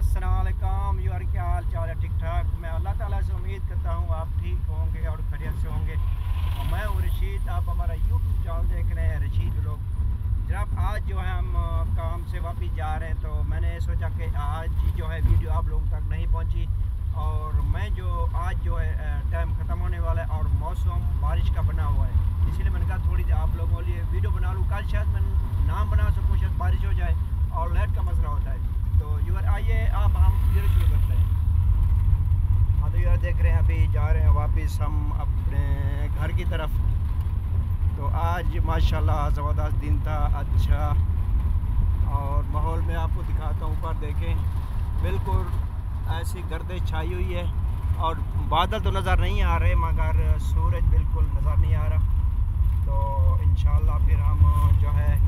अस्सलाम वालेकुम यार, क्या हाल चाल है? ठीक ठाक। मैं अल्लाह ताला से उम्मीद करता हूँ आप ठीक होंगे और खैरियत से होंगे। और मैं हूँ रशीद, आप हमारा यूट्यूब चैनल देख रहे हैं रशीद व्लॉग। जनाब आज जो है हम काम से वापस जा रहे हैं, तो मैंने सोचा कि आज जो है वीडियो आप लोगों तक नहीं पहुँची। और मैं जो आज जो है टाइम ख़त्म होने वाला है और मौसम बारिश का बना हुआ है, इसीलिए मैंने कहा थोड़ी देर आप लोगों के लिए वीडियो बना लूँ। कल शायद मैं नाम बना सकूँ, शायद बारिश हो जाए और लाइट का मसला होता है। तो यूर आइए अब हम वीडियो शुरू करते हैं। हाँ तो यार देख रहे हैं अभी जा रहे हैं वापस हम अपने घर की तरफ। तो आज माशाल्लाह ज़बरदस्त दिन था, अच्छा। और माहौल में आपको दिखाता हूँ, ऊपर देखें बिल्कुल ऐसी गर्दिश छाई हुई है और बादल तो नज़र नहीं आ रहे मगर सूरज बिल्कुल नज़र नहीं आ रहा। तो इंशाल्लाह फिर हम जो है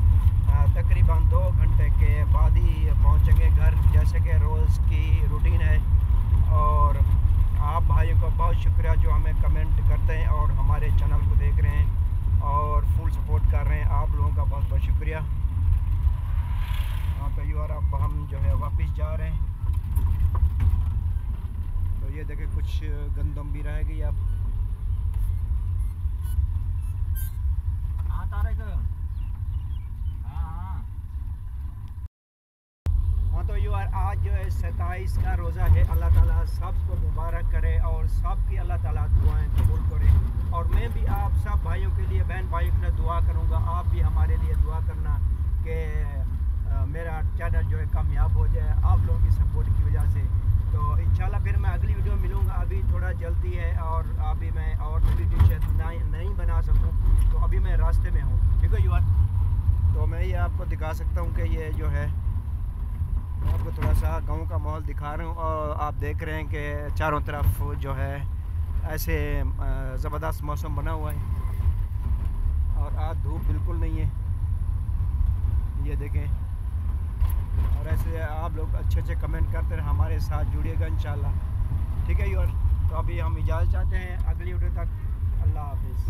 तकरीबन 2 घंटे के बाद ही पहुंचेंगे घर, जैसे कि रोज़ की रूटीन है। और आप भाइयों को बहुत शुक्रिया जो हमें कमेंट करते हैं और हमारे चैनल को देख रहे हैं और फुल सपोर्ट कर रहे हैं। आप लोगों का बहुत बहुत शुक्रिया। हाँ तो यार अब हम जो है वापस जा रहे हैं। तो ये देखें कुछ गंदम भी रह गई अब। तो यार आज जो है 27 का रोज़ा है। अल्लाह ताला सबको मुबारक करे और सबकी अल्लाह ताला दुआएं कबूल करे। और मैं भी आप सब भाइयों के लिए, बहन भाइयों के लिए दुआ करूँगा। आप भी हमारे लिए दुआ करना कि मेरा चैनल जो है कामयाब हो जाए आप लोगों की सपोर्ट की वजह से। तो इंशाल्लाह फिर मैं अगली वीडियो मिलूँगा। अभी थोड़ा जल्दी है और अभी मैं और वीडियो शायद नहीं बना सकूँ, तो अभी मैं रास्ते में हूँ। ठीक है यार, तो मैं ये आपको दिखा सकता हूँ कि ये जो है मैं आपको थोड़ा सा गांव का माहौल दिखा रहा हूँ। और आप देख रहे हैं कि चारों तरफ जो है ऐसे ज़बरदस्त मौसम बना हुआ है और आज धूप बिल्कुल नहीं है, ये देखें। और ऐसे आप लोग अच्छे अच्छे कमेंट करते रहे, हमारे साथ जुड़िएगा इंशाल्लाह। ठीक है यार, तो अभी हम इजाज़त चाहते हैं, अगली वीडियो तक अल्लाह हाफिज़।